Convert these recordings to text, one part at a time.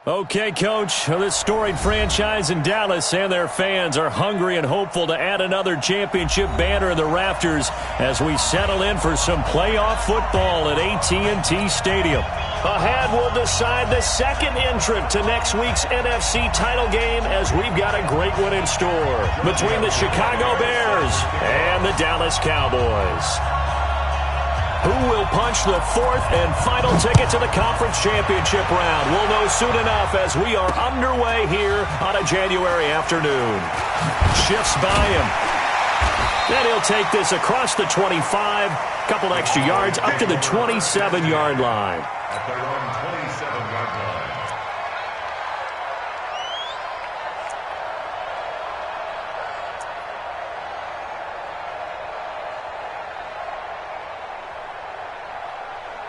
Okay, Coach, this storied franchise in Dallas and their fans are hungry and hopeful to add another championship banner in the rafters as we settle in for some playoff football at AT&T Stadium. Ahead, we'll decide the second entrant to next week's NFC title game as we've got a great one in store between the Chicago Bears and the Dallas Cowboys. Who will punch the fourth and final ticket to the conference championship round? We'll know soon enough as we are underway here on a January afternoon. Shifts by him. Then he'll take this across the 25, couple extra yards up to the 27-yard line. At their own 27-yard line.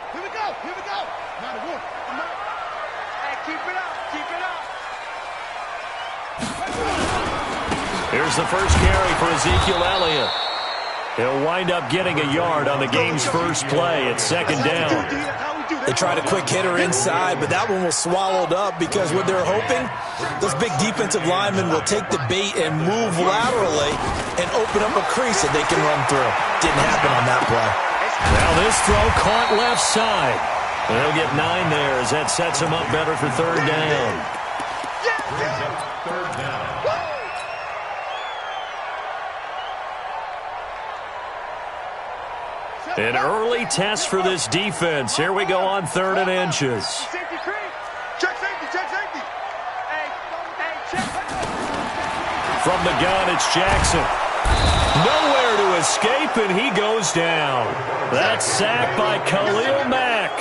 Here we go. Not a one. Hey, keep it up. Here's the first carry for Ezekiel Elliott. He'll wind up getting a yard on the game's first play at second down. They tried a quick hitter inside, but that one was swallowed up because what they're hoping, those big defensive linemen will take the bait and move laterally and open up a crease that they can run through. Didn't happen on that play. Now this throw caught left side. They'll get 9 there as that sets them up better for third down. Third down. An early test for this defense. Here we go on 3rd and inches. Check safety. From the gun, it's Jackson. Nowhere to escape, and he goes down. That's sacked by Khalil Mack.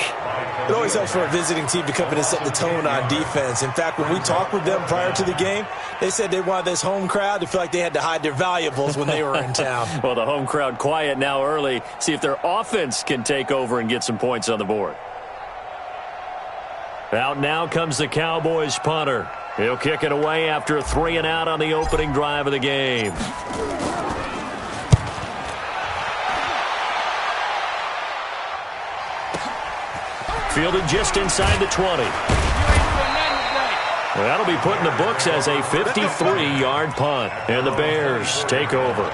It always helps for a visiting team to come in and set the tone on defense. In fact, when we talked with them prior to the game, they said they wanted this home crowd to feel like they had to hide their valuables when they were in town. Well, the home crowd quiet now early. See if their offense can take over and get some points on the board. Out now comes the Cowboys punter. He'll kick it away after a 3-and-out on the opening drive of the game. Fielded just inside the 20. That'll be put in the books as a 53-yard punt. And the Bears take over.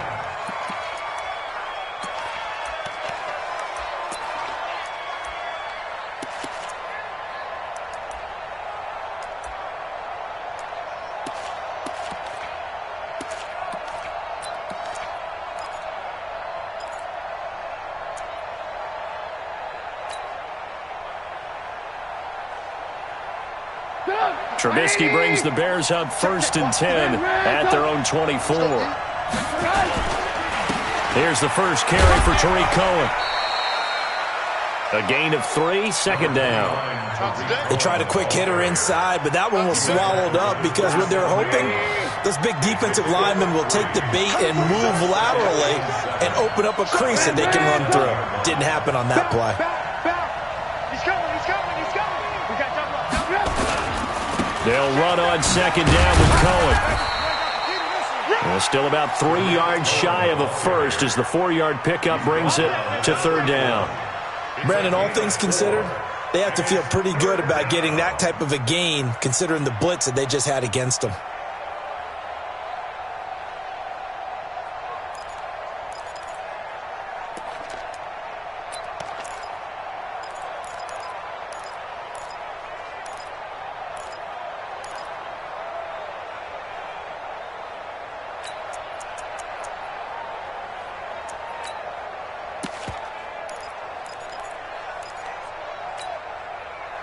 Trubisky brings the Bears up 1st and 10 at their own 24. Here's the first carry for Tariq Cohen. A gain of 3, second down. They tried a quick hitter inside, but that one was swallowed up because what they're hoping, those big defensive linemen will take the bait and move laterally and open up a crease that they can run through. Didn't happen on that play. They'll run on second down with Cohen. Well, still about 3 yards shy of a first as the 4-yard pickup brings it to third down. Brandon, all things considered, they have to feel pretty good about getting that type of a gain considering the blitz that they just had against them.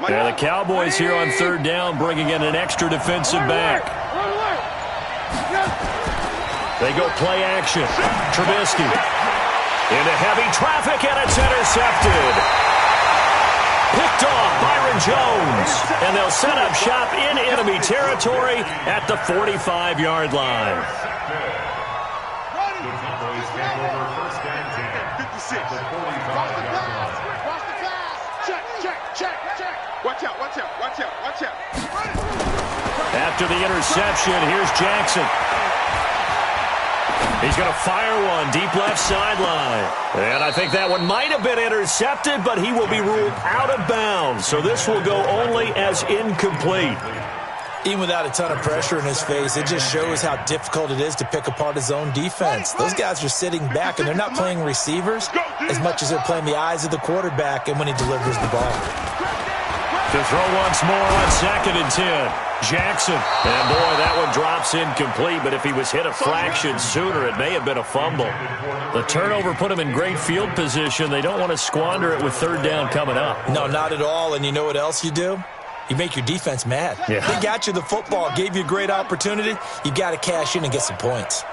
Yeah, the Cowboys here on third down bringing in an extra defensive back. They go play action. Trubisky into heavy traffic, and it's intercepted. Picked off Byron Jones, and they'll set up shop in enemy territory at the 45-yard line. The Cowboys take over 1st and 10. 56. The 45-yard line. Check. Watch out. After the interception, here's Jackson. He's going to fire one deep left sideline. And I think that one might have been intercepted, but he will be ruled out of bounds. So this will go only as incomplete. Even without a ton of pressure in his face, it just shows how difficult it is to pick apart his own defense. Those guys are sitting back, and they're not playing receivers as much as they're playing the eyes of the quarterback and when he delivers the ball. To throw once more on 2nd and 10. Jackson. And boy, that one drops incomplete, but if he was hit a fraction sooner, it may have been a fumble. The turnover put him in great field position. They don't want to squander it with 3rd down coming up. No, not at all. And you know what else you do? You make your defense mad. Yeah. They got you the football, gave you a great opportunity. You got to cash in and get some points.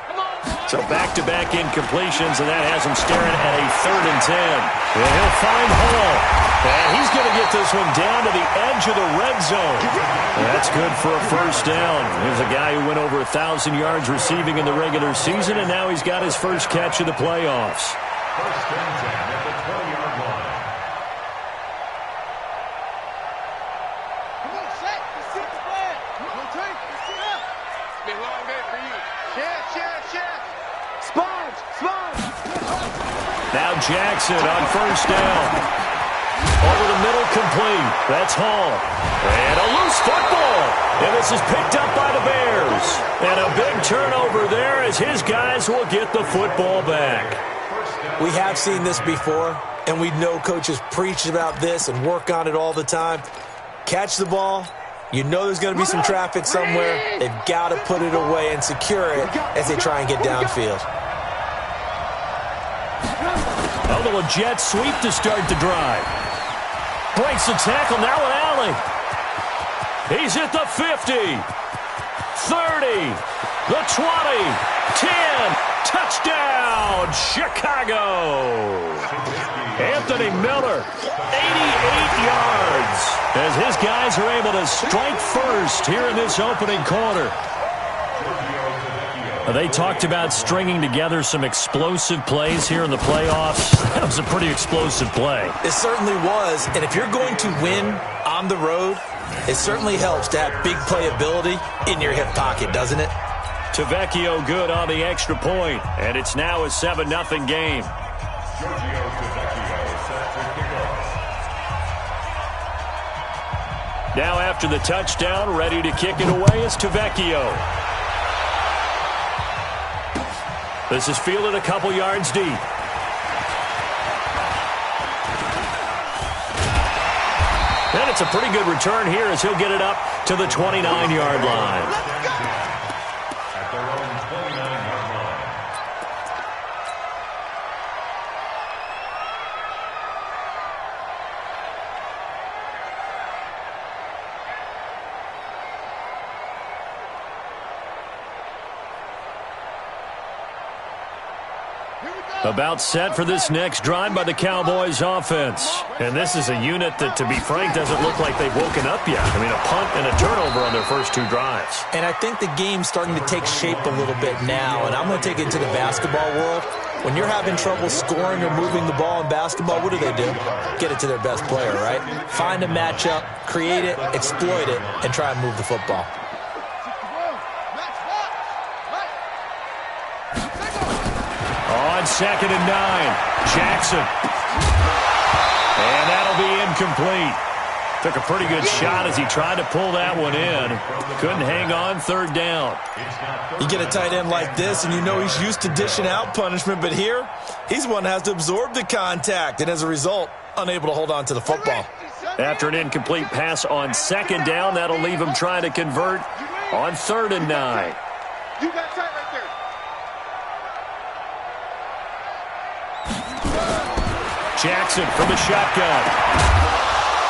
So back-to-back incompletions, and that has him staring at a 3rd and 10. And he'll find Hall. And he's going to get this one down to the edge of the red zone. And that's good for a 1st down. Here's a guy who went over 1,000 yards receiving in the regular season, and now he's got his first catch of the playoffs. 1st and 10 at the 20-yard line. Come on, Shaq. Let's see the flag. Come on, Tank. Let's see that. It's been a long day for you. Shaq. Sponge. Now Jackson on 1st down. Over the middle, complete. That's Hall. And a loose football. And this is picked up by the Bears. And a big turnover there as his guys will get the football back. We have seen this before, and we know coaches preach about this and work on it all the time. Catch the ball. You know there's going to be some traffic somewhere. They've got to put it away and secure it as they try and get downfield. A little jet sweep to start the drive. Breaks the tackle, now with Alley. He's at the 50, 30, the 20, 10, touchdown, Chicago. Anthony Miller, 88 yards, as his guys are able to strike first here in this opening quarter. They talked about stringing together some explosive plays here in the playoffs. That was a pretty explosive play. It certainly was, and if you're going to win on the road, it certainly helps to have big playability in your hip pocket, doesn't it? Tavecchio good on the extra point, and it's now a 7-0 game. Now after the touchdown, ready to kick it away is Tavecchio. This is fielded a couple yards deep. And it's a pretty good return here as he'll get it up to the 29-yard line. At their own 29-yard line. About set for this next drive by the Cowboys offense. And this is a unit that, to be frank, doesn't look like they've woken up yet. I mean, a punt and a turnover on their first 2 drives. And I think the game's starting to take shape a little bit now, and I'm going to take it into the basketball world. When you're having trouble scoring or moving the ball in basketball, what do? Get it to their best player, right? Find a matchup, create it, exploit it, and try and move the football. On 2nd and 9, Jackson. And that'll be incomplete. Took a pretty good shot as he tried to pull that one in. Couldn't hang on 3rd down. You get a tight end like this, and you know he's used to dishing out punishment, but here, he's one that has to absorb the contact, and as a result, unable to hold on to the football. After an incomplete pass on 2nd down, that'll leave him trying to convert on 3rd and 9. You got tight right there. Jackson from the shotgun.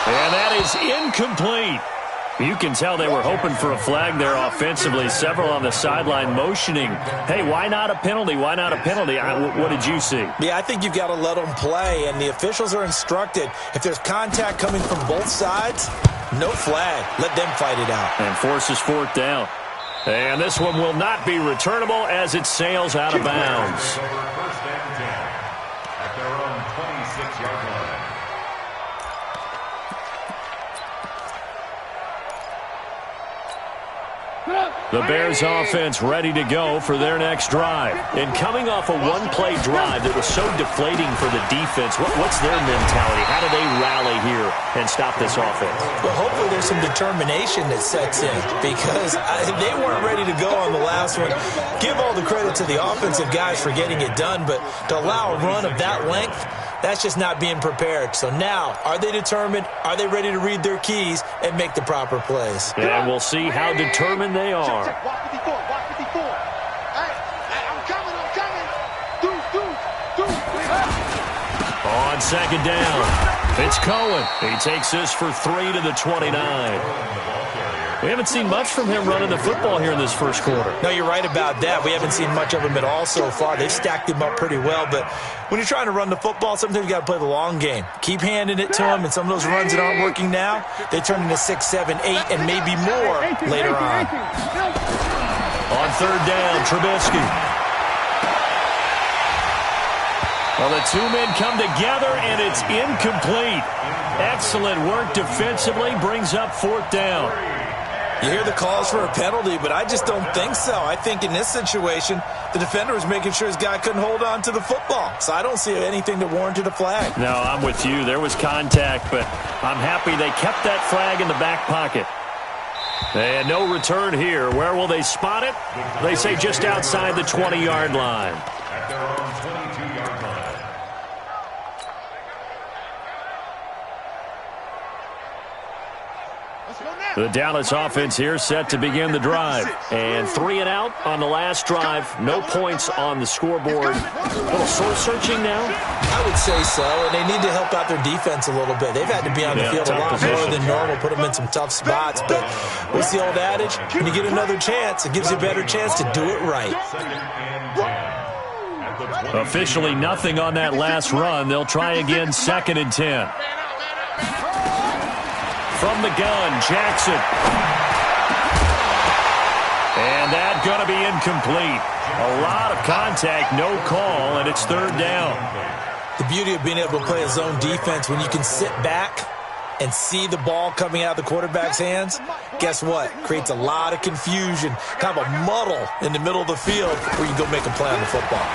And that is incomplete. You can tell they were hoping for a flag there offensively. Several on the sideline motioning, hey, why not a penalty? Why not a penalty? What did you see? Yeah, I think you've got to let them play, and the officials are instructed. If there's contact coming from both sides, no flag. Let them fight it out. And forces 4th down. And this one will not be returnable as it sails out of bounds. 1st and 10 at their own 26-yard line. The Bears offense ready to go for their next drive. And coming off a one-play drive that was so deflating for the defense, what's their mentality? How do they rally here and stop this offense? Well, hopefully there's some determination that sets in because they weren't ready to go on the last one. Give all the credit to the offensive guys for getting it done, but to allow a run of that length, that's just not being prepared. So now, are they determined? Are they ready to read their keys and make the proper plays? And we'll see how determined they are. Watch 54, watch 54. Hey, I'm coming. On second down, it's Cohen. He takes this for 3 to the 29. We haven't seen much from him running the football here in this first quarter. No, you're right about that. We haven't seen much of him at all so far. They've stacked him up pretty well, but when you're trying to run the football, sometimes you got to play the long game. Keep handing it to him, and some of those runs that aren't working now, they turn into 6, 7, 8, and maybe more later on. On third down, Trubisky. Well, the two men come together, and it's incomplete. Excellent work defensively, brings up fourth down. You hear the calls for a penalty, but I just don't think so. I think in this situation, the defender was making sure his guy couldn't hold on to the football. So I don't see anything that warranted a flag. No, I'm with you. There was contact, but I'm happy they kept that flag in the back pocket. And no return here. Where will they spot it? They say just outside the 20-yard line. At their own 22-yard line. The Dallas offense here set to begin the drive. And 3 and out on the last drive. No points on the scoreboard. A little soul-searching now? I would say so, and they need to help out their defense a little bit. They've had to be on the field a lot more than normal, put them in some tough spots. But what's the old adage? When you get another chance, it gives you a better chance to do it right. Officially nothing on that last run. They'll try again, 2nd and 10. From the gun, Jackson. And that's going to be incomplete. A lot of contact, no call, and it's third down. The beauty of being able to play a zone defense when you can sit back and see the ball coming out of the quarterback's hands, guess what? Creates a lot of confusion, kind of a muddle in the middle of the field where you go make a play on the football.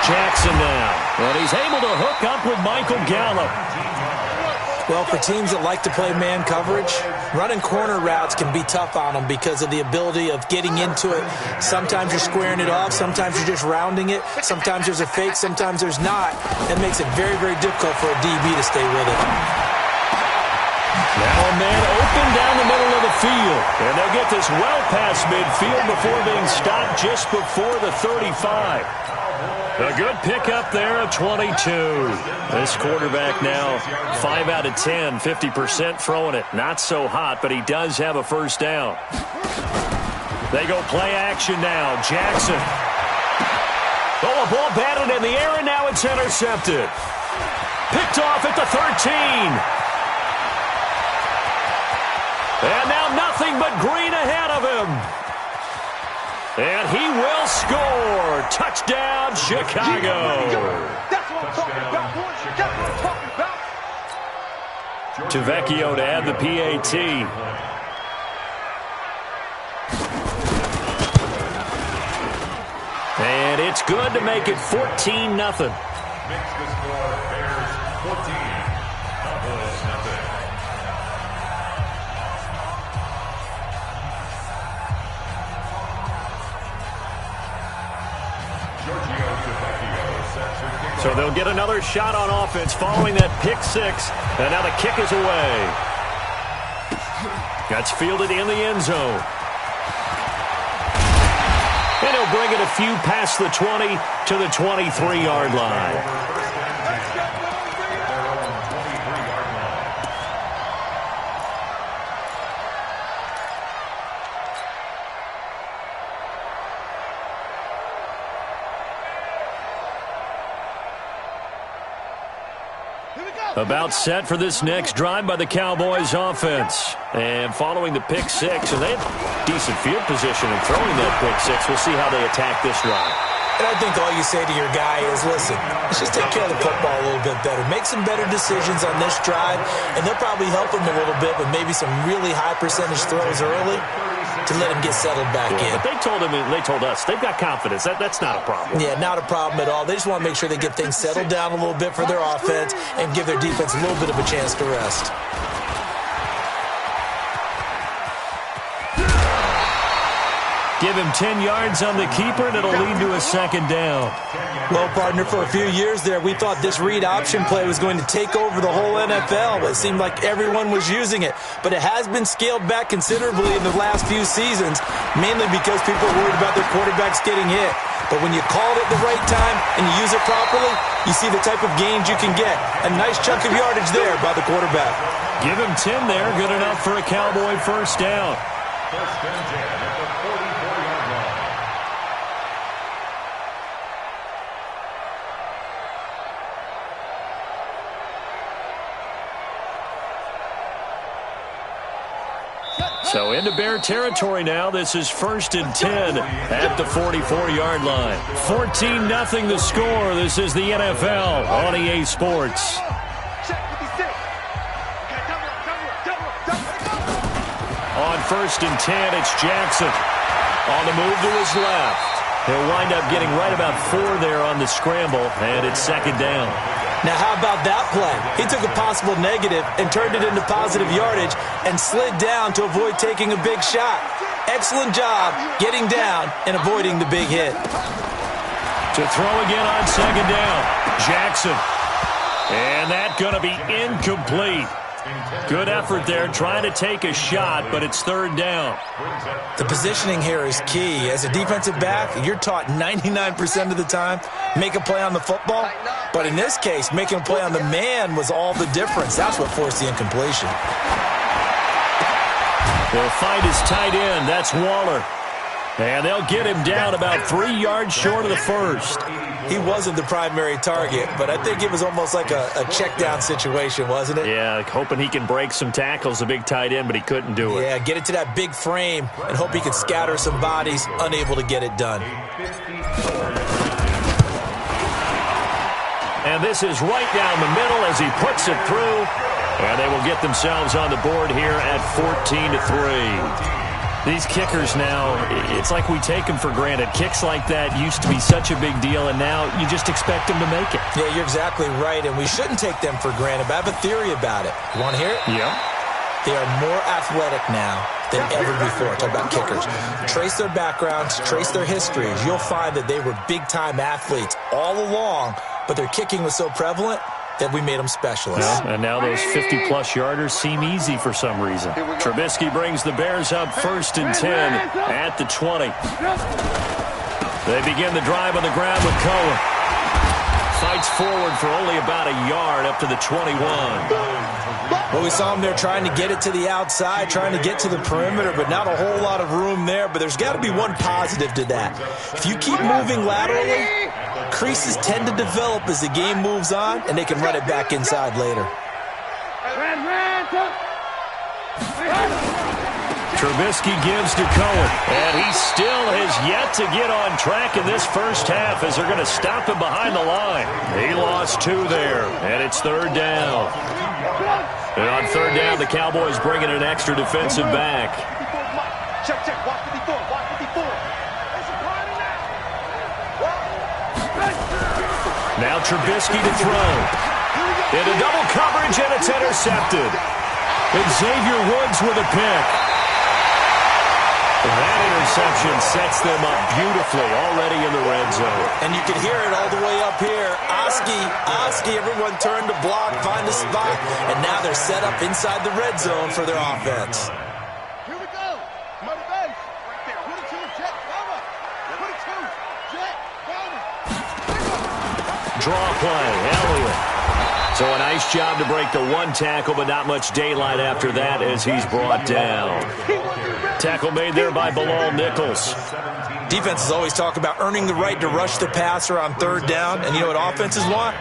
Jackson now. And he's able to hook up with Michael Gallup. Well, for teams that like to play man coverage, running corner routes can be tough on them because of the ability of getting into it. Sometimes you're squaring it off. Sometimes you're just rounding it. Sometimes there's a fake. Sometimes there's not. That makes it very, very difficult for a DB to stay with it. Now a man open down the middle of the field. And they'll get this well past midfield before being stopped just before the 35. A good pickup there at 22. This quarterback now 5 out of 10, 50% throwing it. Not so hot, but he does have a first down. They go play action now. Jackson. Oh, a ball batted in the air, and now it's intercepted. Picked off at the 13. And now nothing but green ahead of him. And he will score. Touchdown, Chicago. That's what I'm talking about, boys. That's what I'm talking about. Tavecchio to add the PAT. And it's good to make it 14-0. Makes the score Bears 14, Cowboys nothing. So they'll get another shot on offense following that pick six. And now the kick is away. That's fielded in the end zone. And he'll bring it a few past the 20 to the 23-yard line. About set for this next drive by the Cowboys offense. And following the pick six, and they have decent field position in throwing that pick six. We'll see how they attack this drive. And I think all you say to your guy is, listen, let's just take care of the football a little bit better. Make some better decisions on this drive, and they'll probably help him a little bit with maybe some really high percentage throws early. to let him get settled back in. But they told us, they've got confidence. That's not a problem. Yeah, not a problem at all. They just want to make sure they get things settled down a little bit for their offense and give their defense a little bit of a chance to rest. Give him 10 yards on the keeper, and it'll lead to a second down. Well, partner, for a few years there, we thought this read option play was going to take over the whole NFL. It seemed like everyone was using it, but it has been scaled back considerably in the last few seasons, mainly because people are worried about their quarterbacks getting hit. But when you call it at the right time and you use it properly, you see the type of gains you can get. A nice chunk of yardage there by the quarterback. Give him 10 there, good enough for a Cowboy first down. First and 10 at the 44-yard line. So into Bear territory now. This is first and 10 at the 44-yard line. 14-0 the score. This is the NFL on EA Sports. On first and 10, it's Jackson. On the move to his left. He'll wind up getting right about 4 there on the scramble, and it's second down. Now, how about that play? He took a possible negative and turned it into positive yardage and slid down to avoid taking a big shot. Excellent job getting down and avoiding the big hit. To throw again on second down, Jackson. And that's going to be incomplete. Good effort there, trying to take a shot, but it's third down. The positioning here is key. As a defensive back, you're taught 99% of the time, make a play on the football. But in this case, making a play on the man was all the difference. That's what forced the incompletion. They'll find his tight end. That's Waller. And they'll get him down about 3 yards short of the first. He wasn't the primary target, but I think it was almost like a check-down situation, wasn't it? Yeah, hoping he can break some tackles, a big tight end, but he couldn't do it. Yeah, get it to that big frame and hope he can scatter some bodies, unable to get it done. And this is right down the middle as he puts it through. And they will get themselves on the board here at 14-3. These kickers now, it's like we take them for granted. Kicks like that used to be such a big deal, and now you just expect them to make it. Yeah, you're exactly right, and we shouldn't take them for granted, but I have a theory about it. You want to hear it? Yeah. They are more athletic now than ever before. Talk about kickers. Trace their backgrounds, trace their histories. You'll find that they were big-time athletes all along, but their kicking was so prevalent that we made them specialists. Yeah, and now those 50-plus yarders seem easy for some reason. Trubisky brings the Bears up first and 10 at the 20. They begin the drive on the ground with Cohen. Fights forward for only about a yard up to the 21. Well, we saw him there trying to get it to the outside, trying to get to the perimeter, but not a whole lot of room there. But there's got to be one positive to that. If you keep moving laterally, creases tend to develop as the game moves on, and they can run it back inside later. Trubisky gives to Cohen, and he still has yet to get on track in this first half as they're going to stop him behind the line. He lost 2 there, and it's third down. And on third down, the Cowboys bring in an extra defensive back. Check, watch 54, watch 54. Now Trubisky to throw. Into double coverage, and it's intercepted. Xavier Woods with a pick. That interception sets them up beautifully already in the red zone. And you can hear it all the way up here. Oski, everyone turned to block, find a spot, and now they're set up inside the red zone for their offense. Here we go. Motivation. Right there. 22, jet, cover. 22, jet, cover. Draw play, Elliott. So a nice job to break the 1 tackle, but not much daylight after that as he's brought down. Tackle made there by Bilal Nichols. Defenses always talk about earning the right to rush the passer on third down, and you know what offenses want?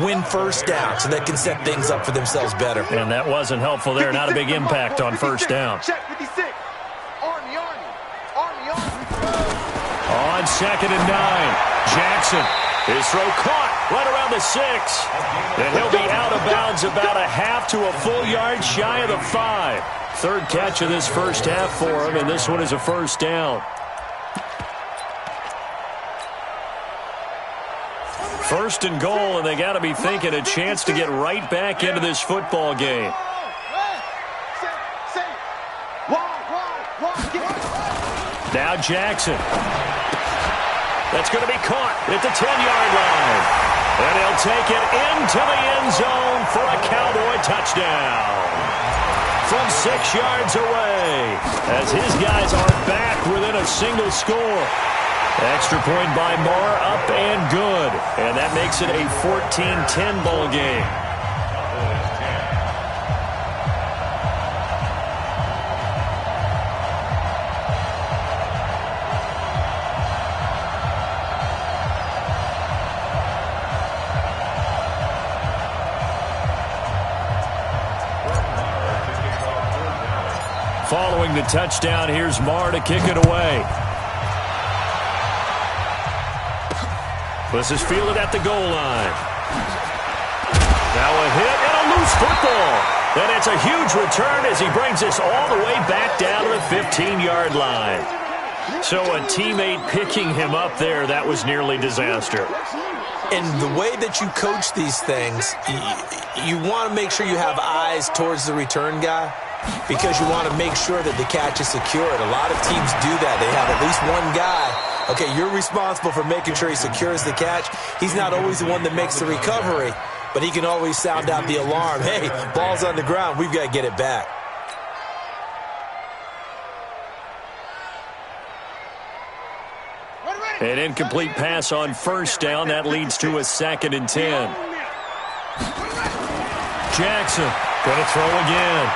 Win first down so they can set things up for themselves better. And that wasn't helpful there. Not a big impact on first down. Check 56. Army. On second and 9, Jackson. His throw caught right around the 6. And he'll be out of bounds about a half to a full yard shy of the 5. Third catch of this first half for him, and this one is a first down. First and goal, and they got to be thinking a chance to get right back into this football game. Now Jackson. That's going to be caught at the 10-yard line. And he'll take it into the end zone for a Cowboy touchdown. From 6 yards away, as his guys are back within a single score. Extra point by Marr, up and good. And that makes it a 14-10 ball game. Following the touchdown, here's Marr to kick it away. This is fielded at the goal line. Now a hit and a loose football. And it's a huge return as he brings this all the way back down to the 15-yard line. So a teammate picking him up there, that was nearly disaster. And the way that you coach these things, you want to make sure you have eyes towards the return guy, because you want to make sure that the catch is secured. A lot of teams do that. They have at least one guy. Okay, you're responsible for making sure he secures the catch. He's not always the one that makes the recovery, but he can always sound out the alarm. Hey, ball's on the ground. We've got to get it back. An incomplete pass on first down. That leads to a 2nd and 10. Jackson going to throw again.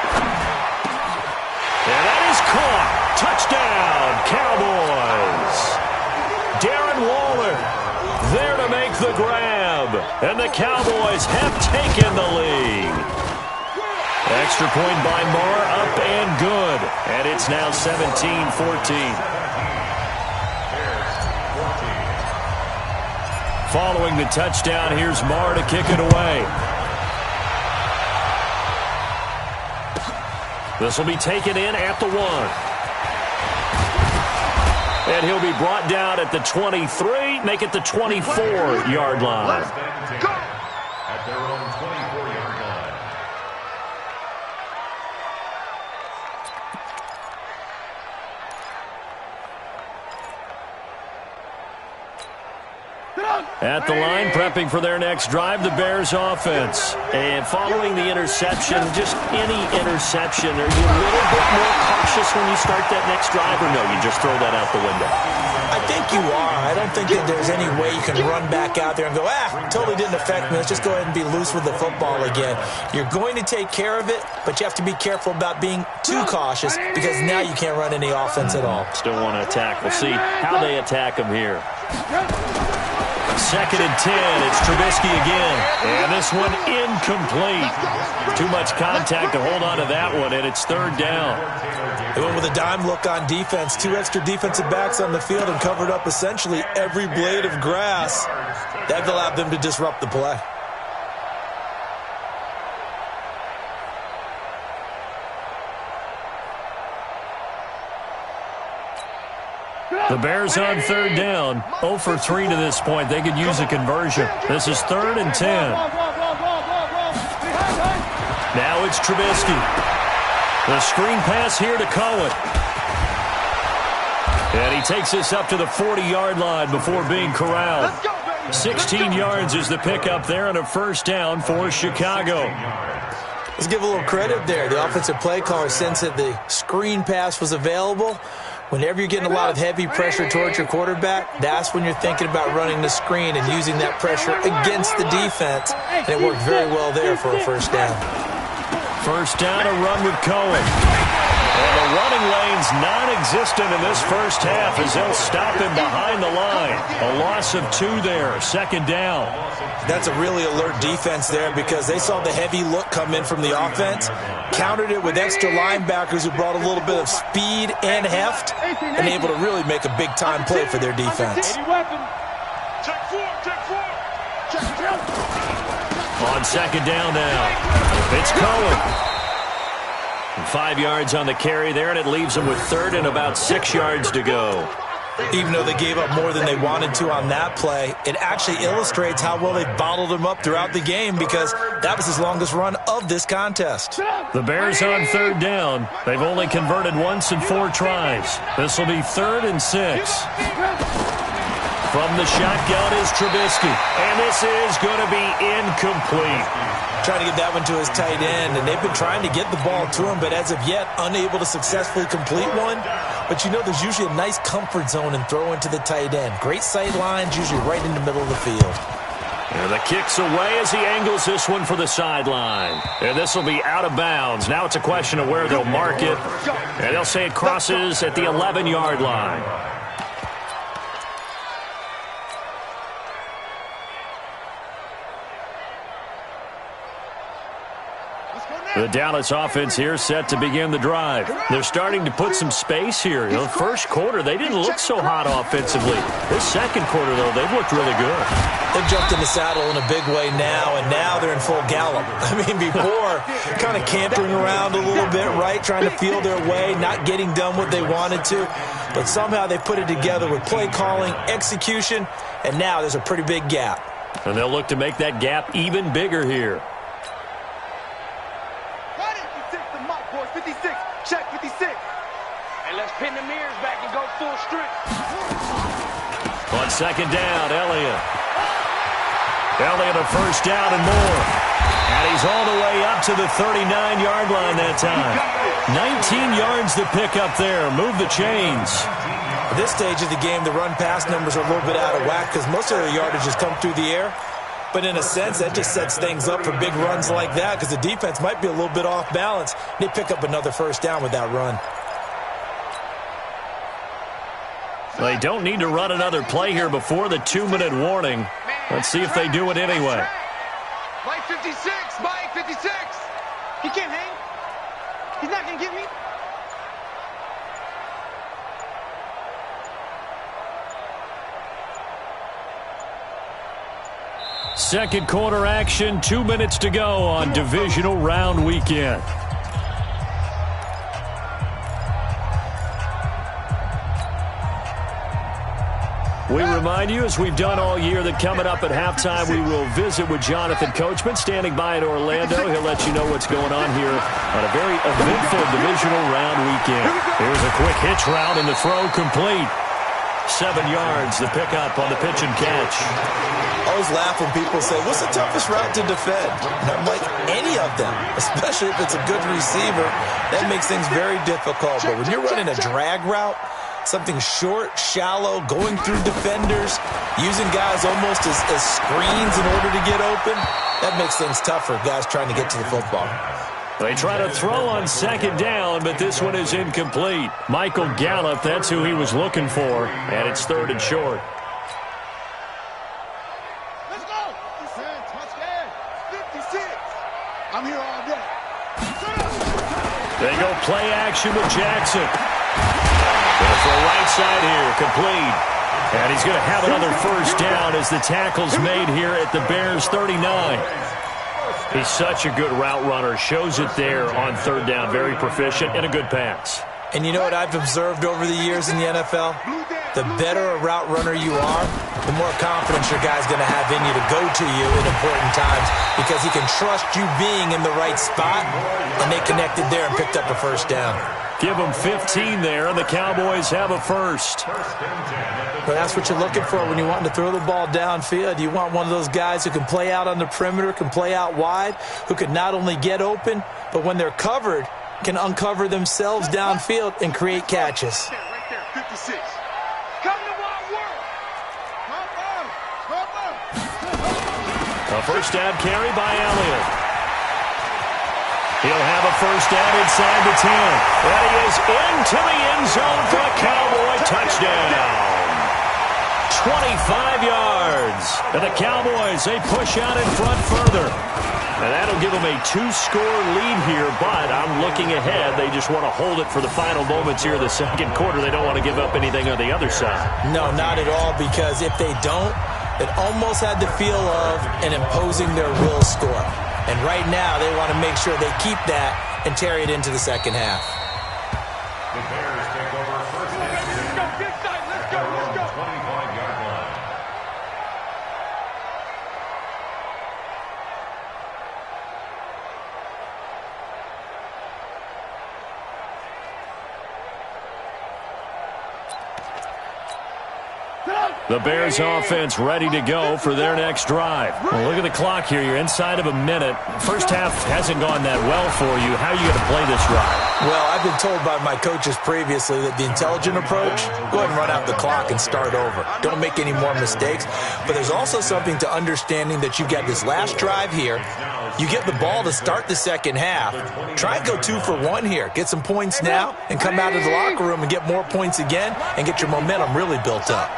And that is caught. Touchdown, Cowboys. Darren Waller there to make the grab. And the Cowboys have taken the lead. Extra point by Marr, up and good. And it's now 17-14. Following the touchdown, here's Marr to kick it away. This will be taken in at the 1. And he'll be brought down at the 23, make it the 24-yard line. At their own 24-yard line. At the line, prepping for their next drive, the Bears offense. And following the interception, just any interception, are you a little bit more cautious when you start that next drive, or no, you just throw that out the window? I think you are. I don't think that there's any way you can run back out there and go, totally didn't affect me. Let's just go ahead and be loose with the football again. You're going to take care of it, but you have to be careful about being too cautious, because now you can't run any offense at all. Still want to attack. We'll see how they attack them here. 2nd and 10. It's Trubisky again. And this one incomplete. Too much contact to hold on to that one, and it's 3rd down. They went with a dime look on defense. 2 extra defensive backs on the field and covered up essentially every blade of grass. That allowed them to disrupt the play. The Bears on 3rd down. 0 for 3 to this point. They could use a conversion. This is 3rd and 10. Now it's Trubisky. The screen pass here to Cohen. And he takes this up to the 40-yard line before being corralled. 16 yards is the pickup there, and a first down for Chicago. Let's give a little credit there. The offensive play caller sensed that the screen pass was available. Whenever you're getting a lot of heavy pressure towards your quarterback, that's when you're thinking about running the screen and using that pressure against the defense. And it worked very well there for a first down. First down, a run with Cohen. And the running lane's non-existent in this first half as they'll stop him behind the line. A loss of 2 there, 2nd down. That's a really alert defense there, because they saw the heavy look come in from the offense, countered it with extra linebackers who brought a little bit of speed and heft, and able to really make a big-time play for their defense. On second down now, it's Cohen. 5 yards on the carry there, and it leaves them with third and about 6 yards to go. Even though they gave up more than they wanted to on that play, it actually illustrates how well they bottled them up throughout the game, because that was his longest run of this contest. The Bears on third down. They've only converted once in 4 tries. This will be 3rd and 6. From the shotgun is Trubisky, and this is going to be incomplete. Trying to get that one to his tight end, and they've been trying to get the ball to him, but as of yet, unable to successfully complete one. But you know, there's usually a nice comfort zone in throwing to the tight end. Great sight lines, usually right in the middle of the field. And the kick's away as he angles this one for the sideline. And this will be out of bounds. Now it's a question of where they'll mark it. And they'll say it crosses at the 11-yard line. The Dallas offense here set to begin the drive. They're starting to put some space here. The first quarter, they didn't look so hot offensively. This second quarter, though, they've looked really good. They've jumped in the saddle in a big way now, and now they're in full gallop. I mean, before, kind of cantering around a little bit, right, trying to feel their way, not getting done what they wanted to. But somehow they put it together with play calling, execution, and now there's a pretty big gap. And they'll look to make that gap even bigger here. 56, check 56. And let's pin the mirrors back and go full strength. On second down, Elliott. Elliott a first down and more. And he's all the way up to the 39-yard line that time. 19 yards to pick up there. Move the chains. At this stage of the game, the run-pass numbers are a little bit out of whack because most of their yardage has come through the air. But in a sense, that just sets things up for big runs like that because the defense might be a little bit off balance. They pick up another first down with that run. They don't need to run another play here before the 2-minute warning. Let's see if they do it anyway. Mike 56, Mike 56. He can't hang. He's not going to get me. Second quarter action, 2 minutes to go on Divisional Round Weekend. We remind you, as we've done all year, that coming up at halftime, we will visit with Jonathan Coachman, standing by in Orlando. He'll let you know what's going on here on a very eventful Divisional Round Weekend. Here's a quick hitch route, and the throw complete. 7 yards, the pickup on the pitch and catch. I always laugh when people say, what's the toughest route to defend? And I'm like, any of them, especially if it's a good receiver. That makes things very difficult. But when you're running a drag route, something short, shallow, going through defenders, using guys almost as screens in order to get open, that makes things tough for guys trying to get to the football. They try to throw on second down, but this one is incomplete. Michael Gallup, that's who he was looking for, and it's 3rd and short. Let's go. 56. I'm here all day. They go play action with Jackson. Going for a right side here, complete. And he's going to have another first down as the tackle's made here at the Bears' 39. He's such a good route runner. Shows it there on 3rd down. Very proficient and a good pass. And you know what I've observed over the years in the NFL? The better a route runner you are, the more confidence your guy's going to have in you to go to you in important times because he can trust you being in the right spot, and they connected there and picked up a first down. Give them 15 there, and the Cowboys have a first. But that's what you're looking for when you want to throw the ball downfield. You want one of those guys who can play out on the perimeter, can play out wide, who can not only get open, but when they're covered, can uncover themselves downfield and create catches. Right there, 56. Come to Wild World. A first down carry by Elliott. He'll have a first down inside the 10. And he is into the end zone for a Cowboy touchdown. 25 yards. And the Cowboys, they push out in front further. And that'll give them a 2-score lead here, but I'm looking ahead. They just want to hold it for the final moments here of the second quarter. They don't want to give up anything on the other side. No, not at all, because if they don't, It almost had the feel of an imposing their will score. And right now, they want to make sure they keep that and carry it into the second half. The Bears take over first and 10. Let's go. 25-yard line. The Bears offense ready to go for their next drive. Well, look at the clock here. You're inside of a minute. First half hasn't gone that well for you. How are you going to play this drive? Well, I've been told by my coaches previously that the intelligent approach, go ahead and run out the clock and start over. Don't make any more mistakes. But there's also something to understanding that you've got this last drive here. You get the ball to start the second half. Try and go 2 for 1 here. Get some points now and come out of the locker room and get more points again and get your momentum really built up.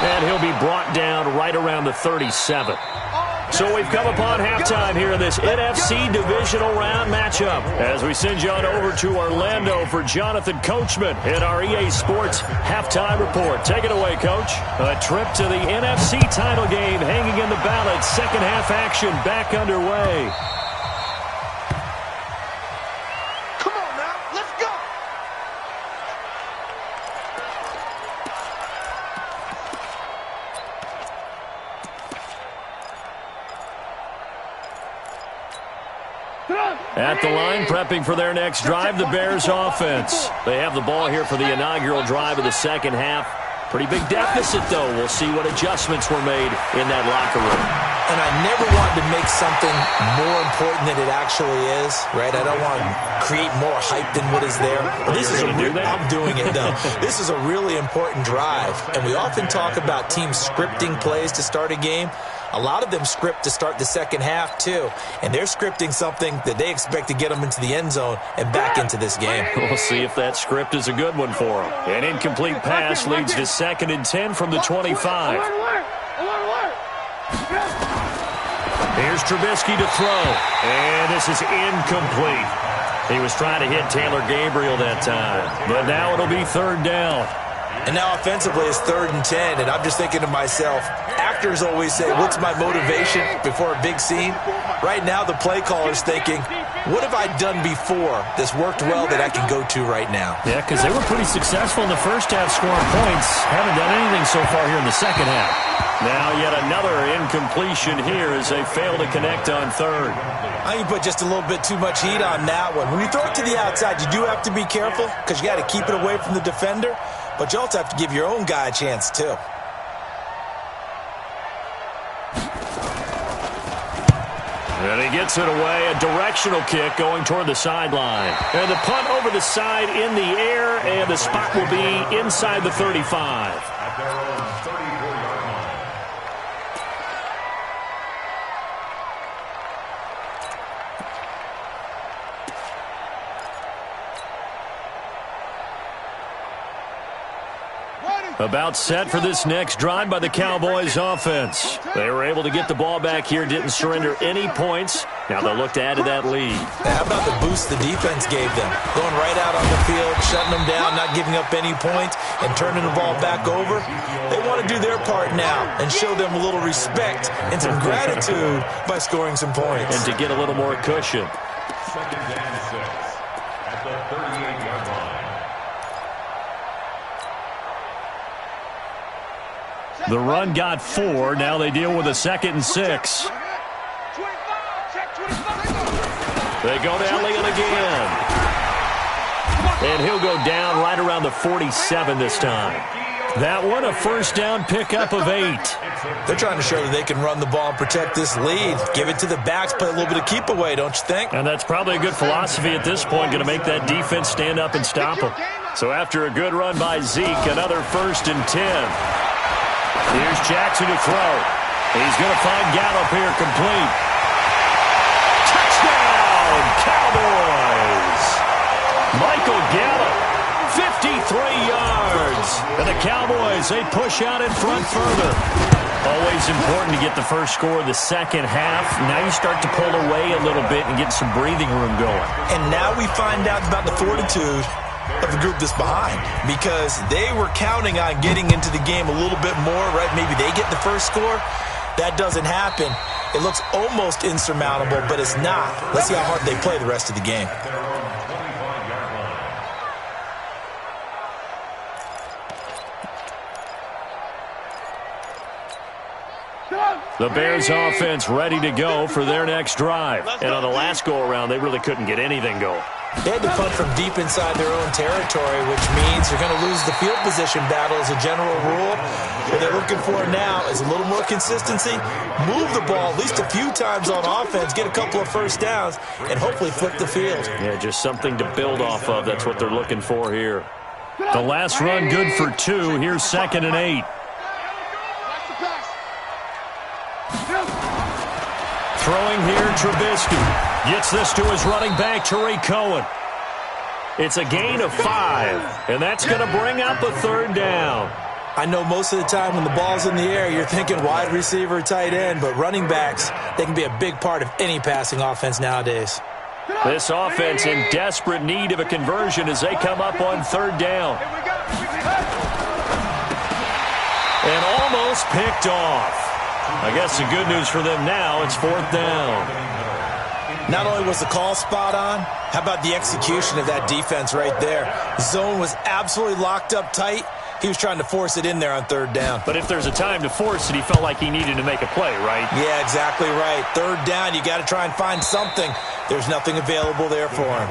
And he'll be brought down right around the 37. So we've come upon halftime here in this NFC Divisional Round matchup as we send you on over to Orlando for Jonathan Coachman in our EA Sports Halftime Report. Take it away, Coach. A trip to the NFC title game hanging in the balance. Second half action back underway. Come on now, let's go. At the line, prepping for their next drive, the Bears offense. They have the ball here for the inaugural drive of the second half. Pretty big deficit, though. We'll see what adjustments were made in that locker room. And I never want to make something more important than it actually is, right? I don't want to create more hype than what is there. But this is I'm doing it, though. This is a really important drive. And we often talk about teams scripting plays to start a game. A lot of them script to start the second half, too. And they're scripting something that they expect to get them into the end zone and back into this game. We'll see if that script is a good one for them. An incomplete pass leads to 2nd and 10 from the 25. Here's Trubisky to throw. And this is incomplete. He was trying to hit Taylor Gabriel that time. But now it'll be 3rd down. And now offensively it's 3rd and 10, and I'm just thinking to myself, actors always say, what's my motivation before a big scene? Right now the play caller's thinking, what have I done before that's worked well that I can go to right now? Yeah, because they were pretty successful in the first half scoring points. Haven't done anything so far here in the second half. Now yet another incompletion here as they fail to connect on 3rd. I think you put just a little bit too much heat on that one. When you throw it to the outside, you do have to be careful because you got to keep it away from the defender. But you also have to give your own guy a chance, too. And he gets it away, a directional kick going toward the sideline. And the punt over the side in the air, and the spot will be inside the 35. At their own 34-yard line. About set for this next drive by the Cowboys offense. They were able to get the ball back here, didn't surrender any points. Now they'll look to add to that lead. How about the boost the defense gave them? Going right out on the field, shutting them down, not giving up any points, and turning the ball back over. They want to do their part now and show them a little respect and some gratitude by scoring some points. And to get a little more cushion. 2nd and 6 at the 38-yard line. The run got 4. Now they deal with a 2nd and 6. They go to Elliott again. And he'll go down right around the 47 this time. That one, a first down pickup of 8. They're trying to show that they can run the ball and protect this lead. Give it to the backs, play a little bit of keep away, don't you think? And that's probably a good philosophy at this point, going to make that defense stand up and stop them. So after a good run by Zeke, another 1st and 10. Here's Jackson to throw. He's going to find Gallup here complete. Touchdown, Cowboys! Michael Gallup, 53 yards. And the Cowboys, they push out in front further. Always important to get the first score of the second half. Now you start to pull away a little bit and get some breathing room going. And now we find out about the fortitude of the group that's behind because they were counting on getting into the game a little bit more, right? Maybe they get the first score. That doesn't happen. It looks almost insurmountable, but it's not. Let's see how hard they play the rest of the game. The Bears offense ready to go for their next drive. And on the last go-around, they really couldn't get anything going. They had to punt from deep inside their own territory, which means you're going to lose the field position battle as a general rule. What they're looking for now is a little more consistency, move the ball at least a few times on offense, get a couple of first downs, and hopefully flip the field. Yeah, just something to build off of. That's what they're looking for here. The last run good for 2. Here's 2nd and 8. Throwing here, Trubisky. Gets this to his running back, Tariq Cohen. It's a gain of 5, and that's going to bring up a 3rd down. I know most of the time when the ball's in the air, you're thinking wide receiver, tight end, but running backs, they can be a big part of any passing offense nowadays. This offense in desperate need of a conversion as they come up on 3rd down. And almost picked off. I guess the good news for them now, it's 4th down. Not only was the call spot on, how about the execution of that defense right there? Zone was absolutely locked up tight. He was trying to force it in there on 3rd down. But if there's a time to force it, he felt like he needed to make a play, right? Yeah, exactly right. 3rd down, you got to try and find something. There's nothing available there for him.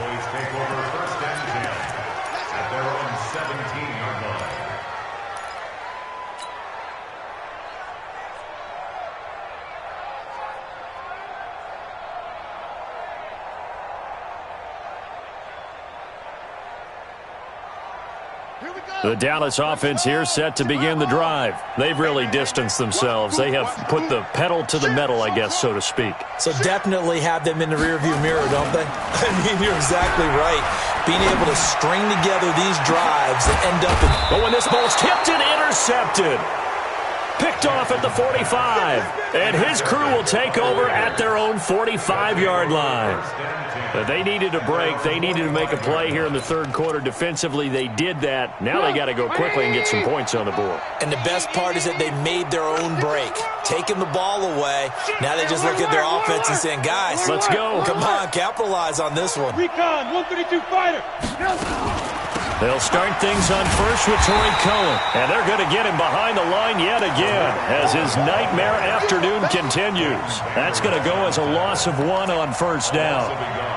The Dallas offense here set to begin the drive. They've really distanced themselves. They have put the pedal to the metal, I guess, so to speak. So definitely have them in the rearview mirror, don't they? I mean, you're exactly right. Being able to string together these drives that end up in... But when this ball's tipped and intercepted. Picked off at the 45. And his crew will take over at their own 45-yard line. But they needed a break. They needed to make a play here in the 3rd quarter. Defensively, they did that. Now they got to go quickly and get some points on the board. And the best part is that they made their own break. Taking the ball away. Now they just look at their offense and saying, guys, let's go. Come on, capitalize on this one. Recon, 132 fighter. They'll start things on first with Tariq Cohen. And they're going to get him behind the line yet again as his nightmare afternoon continues. That's going to go as a loss of 1 on 1st down.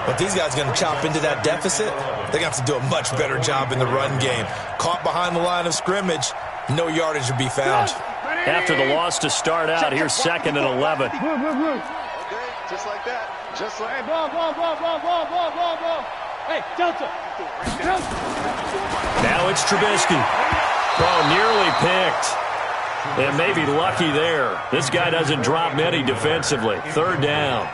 But these guys are going to chop into that deficit. They're going to have to do a much better job in the run game. Caught behind the line of scrimmage, no yardage to be found. After the loss to start out, here's 2nd and 11. Okay, just like that. Just like that. Ball. Hey, Delta. Now it's Trubisky. Oh, nearly picked. And maybe lucky there. This guy doesn't drop many defensively. 3rd down.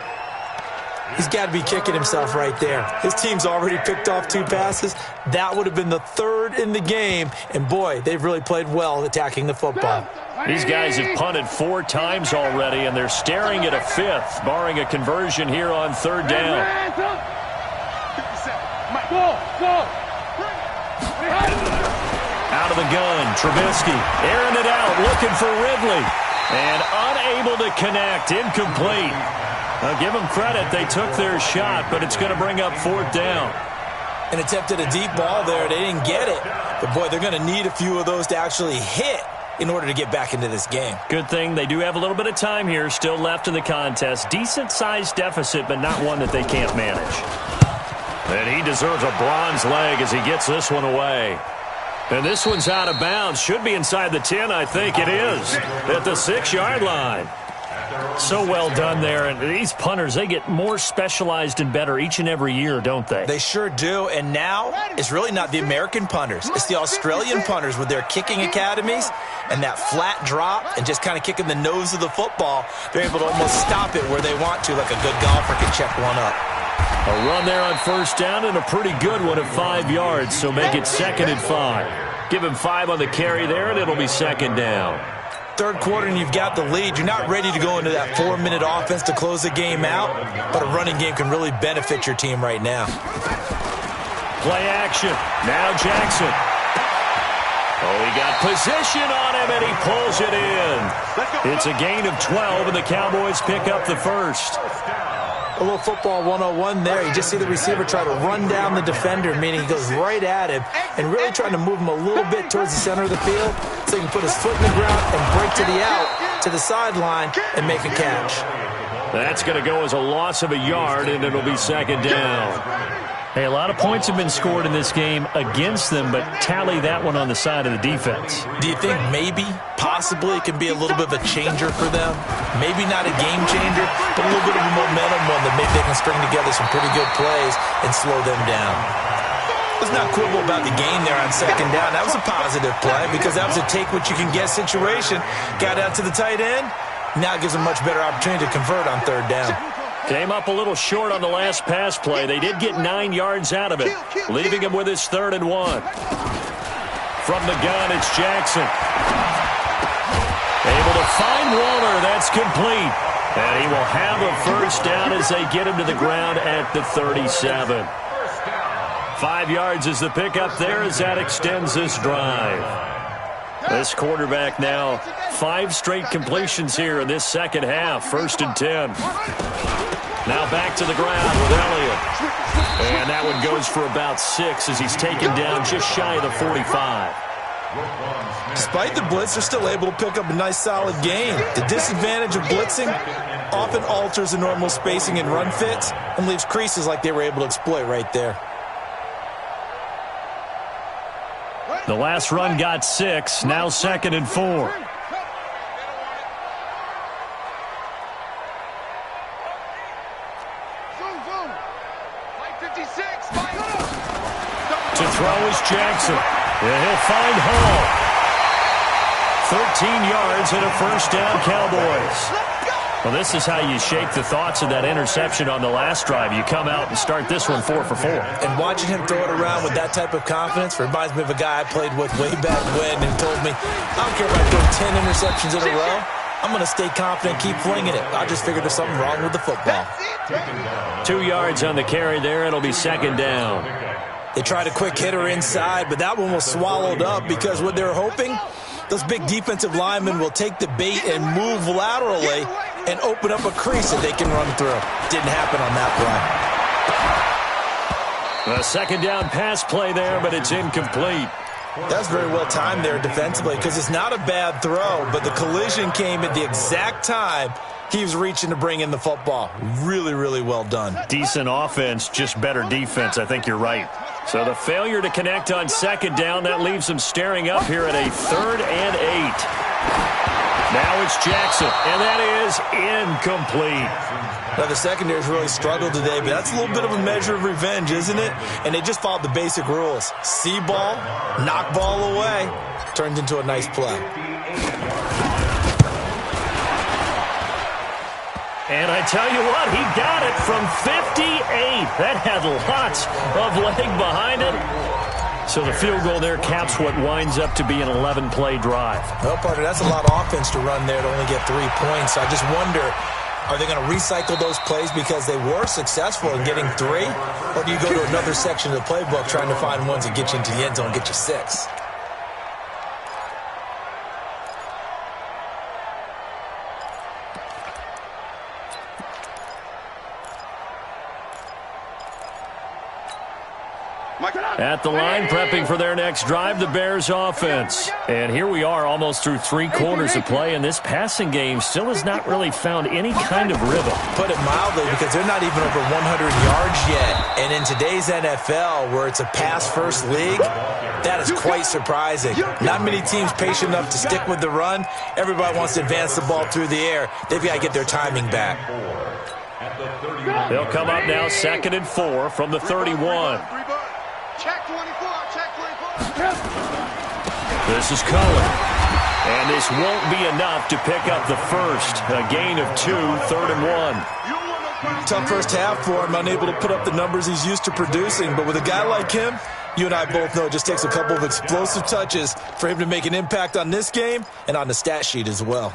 He's got to be kicking himself right there. His team's already picked off 2 passes. That would have been the 3rd in the game. And, boy, they've really played well attacking the football. These guys have punted 4 times already, and they're staring at a 5th, barring a conversion here on 3rd down. Out of the gun, Trubisky airing it out, looking for Ridley. And unable to connect, incomplete. Now, give them credit. They took their shot, but it's going to bring up 4th down. And attempted a deep ball there. They didn't get it. But, boy, they're going to need a few of those to actually hit in order to get back into this game. Good thing they do have a little bit of time here still left in the contest. Decent-sized deficit, but not one that they can't manage. And he deserves a bronze leg as he gets this one away. And this one's out of bounds. Should be inside the 10, I think it is. At the 6-yard line. So well done there. And these punters, they get more specialized and better each and every year, don't they? They sure do. And now it's really not the American punters. It's the Australian punters with their kicking academies and that flat drop and just kind of kicking the nose of the football. They're able to almost stop it where they want to, like a good golfer can check one up. A run there on 1st down and a pretty good one at 5 yards, so make it 2nd and 5. Give him 5 on the carry there, and it'll be 2nd down. 3rd quarter and you've got the lead. You're not ready to go into that 4-minute offense to close the game out, but a running game can really benefit your team right now. Play action. Now Jackson. Oh, he got position on him, and he pulls it in. It's a gain of 12, and the Cowboys pick up the first. A little football 101 there. You just see the receiver try to run down the defender, meaning he goes right at him and really trying to move him a little bit towards the center of the field so he can put his foot in the ground and break to the out, to the sideline, and make a catch. That's going to go as a loss of a yard, and it'll be second down. Hey, a lot of points have been scored in this game against them, but tally that one on the side of the defense. Do you think maybe, possibly, it can be a little bit of a changer for them? Maybe not a game changer, but a little bit of a momentum one that maybe they can string together some pretty good plays and slow them down. Let's not quibble about the gain there on second down. That was a positive play because that was a take-what-you-can-get situation. Got out to the tight end. Now it gives them a much better opportunity to convert on third down. Came up a little short on the last pass play. They did get 9 yards out of it, leaving him with his 3rd and 1. From the gun, it's Jackson. Able to find Waller. That's complete. And he will have a first down as they get him to the ground at the 37. 5 yards is the pickup there as that extends this drive. This quarterback now 5 straight completions here in this second half. 1st and 10. Now back to the ground with Elliott. And that one goes for about 6 as he's taken down just shy of the 45. Despite the blitz, they're still able to pick up a nice solid gain. The disadvantage of blitzing often alters the normal spacing and run fits and leaves creases like they were able to exploit right there. The last run got 6. Now 2nd and 4. To throw is Jackson. And he'll find Hall. 13 yards and a first down, Cowboys. Well, this is how you shake the thoughts of that interception on the last drive. You come out and start this one 4 for 4. And watching him throw it around with that type of confidence reminds me of a guy I played with way back when who told me, I don't care if I throw 10 interceptions in a row. I'm going to stay confident, keep flinging it. I just figured there's something wrong with the football. 2 yards on the carry there. It'll be second down. They tried a quick hitter inside, but that one was swallowed up because what they're hoping, those big defensive linemen will take the bait and move laterally and open up a crease that they can run through. Didn't happen on that play. A second down pass play there, but it's incomplete. That's very well timed there defensively because it's not a bad throw, but the collision came at the exact time he was reaching to bring in the football. Really, really well done. Decent offense, just better defense. I think you're right. So the failure to connect on second down, that leaves them staring up here at a 3rd and 8. Now it's Jackson, and that is incomplete. Now, the secondary's really struggled today, but that's a little bit of a measure of revenge, isn't it? And they just followed the basic rules. See ball, knock ball away, turns into a nice play. And I tell you what, he got it from 58. That had lots of leg behind it. So the field goal there caps what winds up to be an 11-play drive. Well, partner, that's a lot of offense to run there to only get 3 points. I just wonder, are they going to recycle those plays because they were successful in getting 3? Or do you go to another section of the playbook trying to find ones that get you into the end zone and get you 6? At the line, prepping for their next drive, the Bears offense. And here we are almost through 3 quarters of play, and this passing game still has not really found any kind of rhythm. Put it mildly, because they're not even over 100 yards yet. And in today's NFL, where it's a pass-first league, that is quite surprising. Not many teams patient enough to stick with the run. Everybody wants to advance the ball through the air. They've got to get their timing back. They'll come up now 2nd and 4 from the 31. Check 24, check 24. This is Cullen. And this won't be enough to pick up the first. A gain of 2, 3rd and 1. Tough first half for him, unable to put up the numbers he's used to producing. But with a guy like him, you and I both know it just takes a couple of explosive touches for him to make an impact on this game and on the stat sheet as well.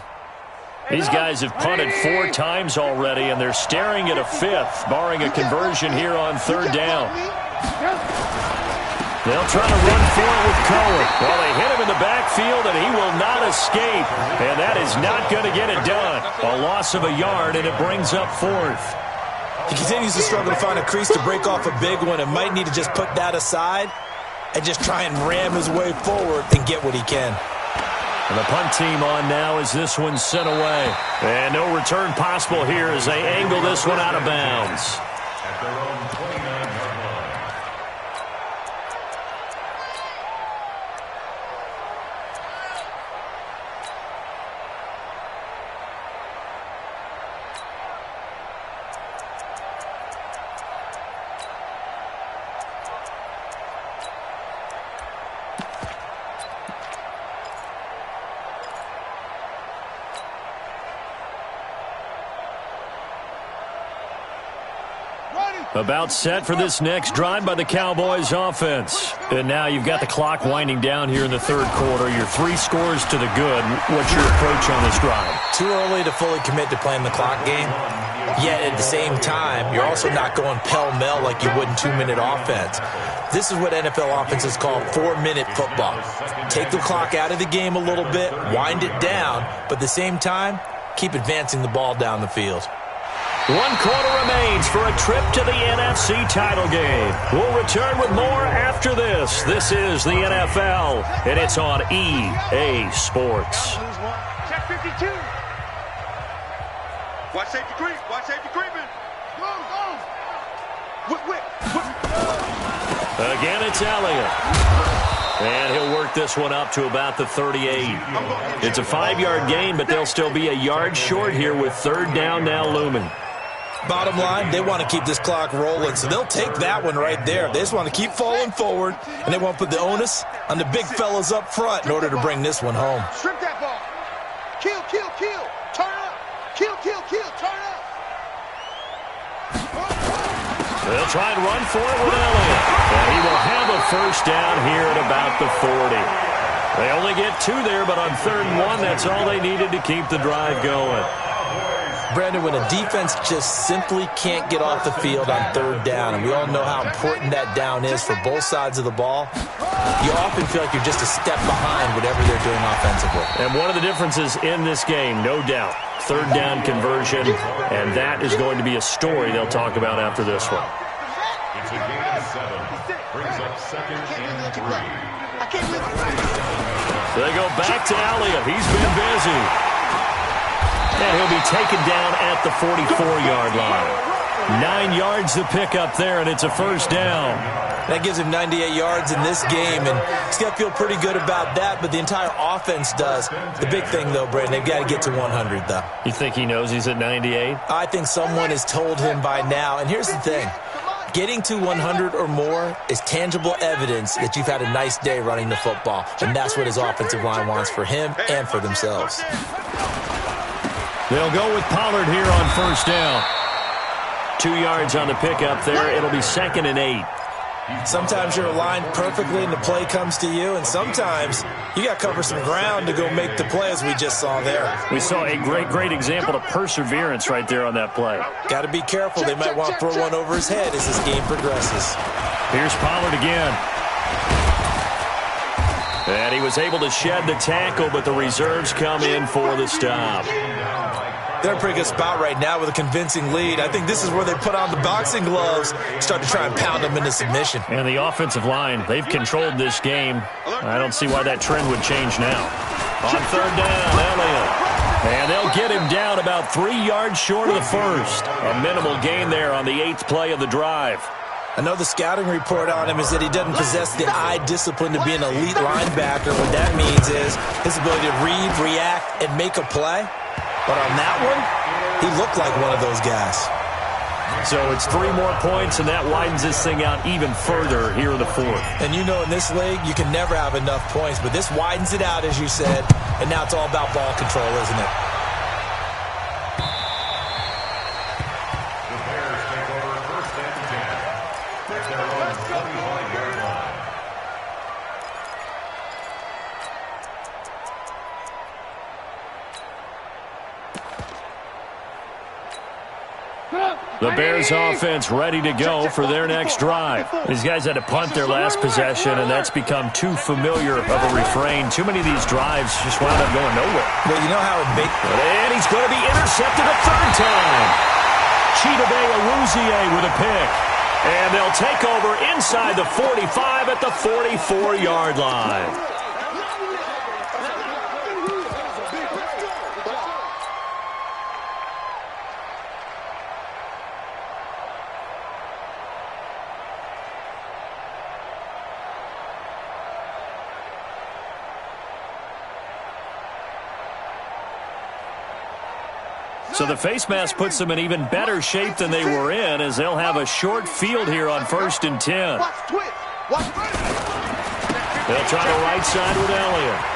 These guys have punted 4 times already, and they're staring at a 5th, barring a conversion here on 3rd down. They'll try to run for it with Cohen. Well, they hit him in the backfield, and he will not escape. And that is not going to get it done. A loss of a yard, and it brings up fourth. He continues to struggle to find a crease to break off a big one and might need to just put that aside and just try and ram his way forward and get what he can. And the punt team on now as this one's sent away. And no return possible here as they angle this one out of bounds. At their own 29-yard line. About set for this next drive by the Cowboys offense. And now you've got the clock winding down here in the third quarter. You're 3 scores to the good. What's your approach on this drive? Too early to fully commit to playing the clock game. Yet at the same time, you're also not going pell-mell like you would in 2-minute offense. This is what NFL offenses call 4-minute football. Take the clock out of the game a little bit, wind it down, but at the same time, keep advancing the ball down the field. 1 quarter remains for a trip to the NFC title game. We'll return with more after this. This is the NFL, and it's on EA Sports. Check 52. Watch safety creep. Watch safety creeping. Go, go. Whip. Again, it's Elliott. And he'll work this one up to about the 38. It's a 5-yard gain, but they'll still be a yard short here with third down now looming. Bottom line, they want to keep this clock rolling, so they'll take that one right there. They just want to keep falling forward, and they want to put the onus on the big fellas up front in order to bring this one home. Strip that ball. Kill. Turn up. Kill. Turn up. They'll try and run for it with Elliott. And he will have a first down here at about the 40. They only get 2 there, but on 3rd and 1, that's all they needed to keep the drive going. Brandon, when a defense just simply can't get off the field on 3rd down, and we all know how important that down is for both sides of the ball, you often feel like you're just a step behind whatever they're doing offensively. And one of the differences in this game, no doubt, 3rd down conversion, and that is going to be a story they'll talk about after this one. It's a gain of 7. Brings up 2nd and 3. So they go back to Elliott. He's been busy. And he'll be taken down at the 44-yard line. 9 yards to pick up there, and it's a first down. That gives him 98 yards in this game, and he's got to feel pretty good about that, but the entire offense does. The big thing, though, Brandon, they've got to get to 100, though. You think he knows he's at 98? I think someone has told him by now, and here's the thing. Getting to 100 or more is tangible evidence that you've had a nice day running the football, and that's what his offensive line wants for him and for themselves. They'll go with Pollard here on first down. 2 yards on the pickup there. It'll be 2nd and 8. Sometimes you're aligned perfectly and the play comes to you, and sometimes you got to cover some ground to go make the play, as we just saw there. We saw a great example of perseverance right there on that play. Got to be careful. They might want to throw one over his head as this game progresses. Here's Pollard again. And he was able to shed the tackle, but the reserves come in for the stop. They're in a pretty good spot right now with a convincing lead. I think this is where they put on the boxing gloves, start to try and pound them into submission. And the offensive line, they've controlled this game. I don't see why that trend would change now. On 3rd down, Elliott. And they'll get him down about 3 yards short of the first. A minimal gain there on the 8th play of the drive. I know the scouting report on him is that he doesn't possess the eye discipline to be an elite linebacker. What that means is his ability to read, react, and make a play. But on that one, he looked like one of those guys. So it's 3 more points, and that widens this thing out even further here in the 4th. And you know in this league, you can never have enough points. But this widens it out, as you said, and now it's all about ball control, isn't it? The Bears take over 1st and 10. At their own 25-yard line. The Bears offense ready to go for their next drive. These guys had to punt their last possession, and that's become too familiar of a refrain. Too many of these drives just wound up going nowhere. Well, you know how it makes... And he's going to be intercepted a third time. Chidobe Awuzie with a pick. And they'll take over inside the 45 at the 44-yard line. So the face mask puts them in even better shape than they were in, as they'll have a short field here on 1st and 10. They'll try the right side with Elliott.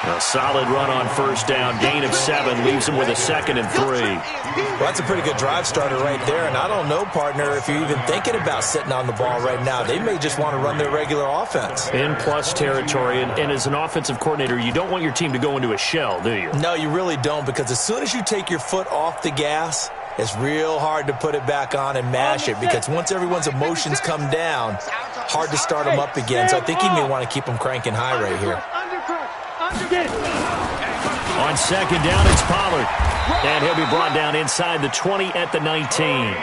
A solid run on 1st down. Gain of 7 leaves them with a 2nd and 3. Well, that's a pretty good drive starter right there. And I don't know, partner, if you're even thinking about sitting on the ball right now. They may just want to run their regular offense. In plus territory. And as an offensive coordinator, you don't want your team to go into a shell, do you? No, you really don't, because as soon as you take your foot off the gas, it's real hard to put it back on and mash it, because once everyone's emotions come down, hard to start them up again. So I think he may want to keep them cranking high right here. On 2nd down, it's Pollard. And he'll be brought down inside the 20 at the 19.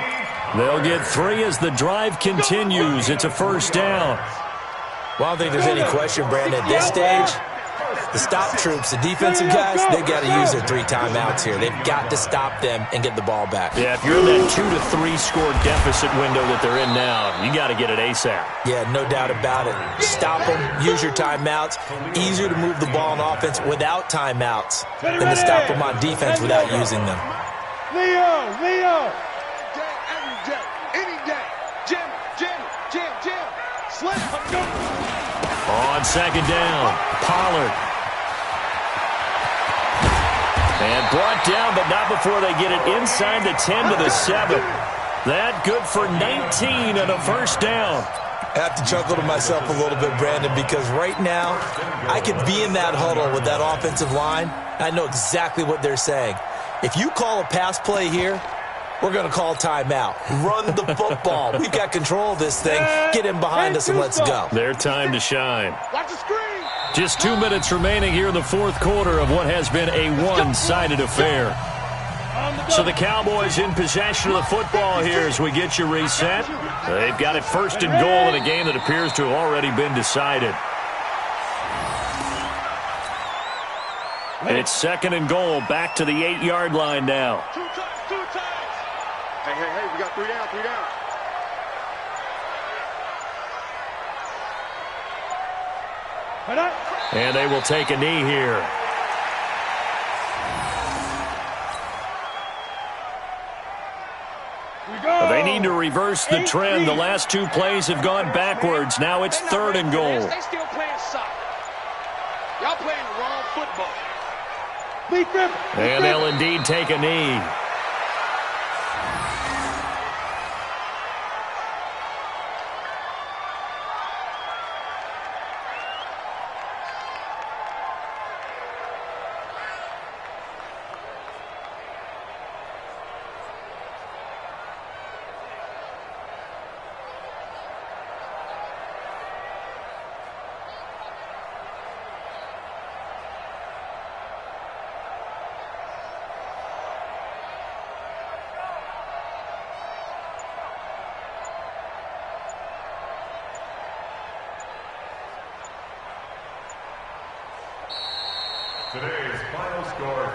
They'll get 3 as the drive continues. It's a 1st down. Well, I don't think there's any question, Brandon. At this stage, the stop troops, the defensive guys, they've got to use their 3 timeouts here. They've got to stop them and get the ball back. Yeah, if you're in that 2 to 3 score deficit window that they're in now, you got to get it ASAP. Yeah, no doubt about it. Stop them, use your timeouts. Easier to move the ball on offense without timeouts than to stop them on defense without using them. Leo! Every day, any day. Jim. Slip. On 2nd down, Pollard. And brought down, but not before they get it inside the 10 to the 7. That good for 19 and a 1st down. I have to chuckle to myself a little bit, Brandon, because right now I could be in that huddle with that offensive line. I know exactly what they're saying. If you call a pass play here, we're going to call timeout. Run the football. We've got control of this thing. Get in behind us and let's go. Their time to shine. Watch the screen. Just 2 minutes remaining here in the 4th quarter of what has been a one-sided affair. So the Cowboys in possession of the football here as we get you reset. They've got it 1st and goal in a game that appears to have already been decided. And it's 2nd and goal, back to the 8-yard line now. Two times. Hey, we got 3 down. And they will take a knee here. They need to reverse the trend. The last 2 plays have gone backwards. Now it's 3rd and goal. They still playing soccer. Y'all playing the wrong football. And they'll indeed take a knee.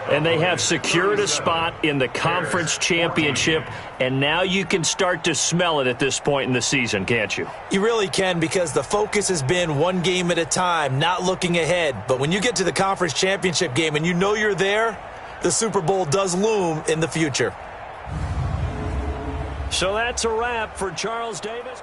And they have secured a spot in the conference championship, and now you can start to smell it at this point in the season, can't you? You really can, because the focus has been one game at a time, not looking ahead. But when you get to the conference championship game and you know you're there, the Super Bowl does loom in the future. So that's a wrap for Charles Davis.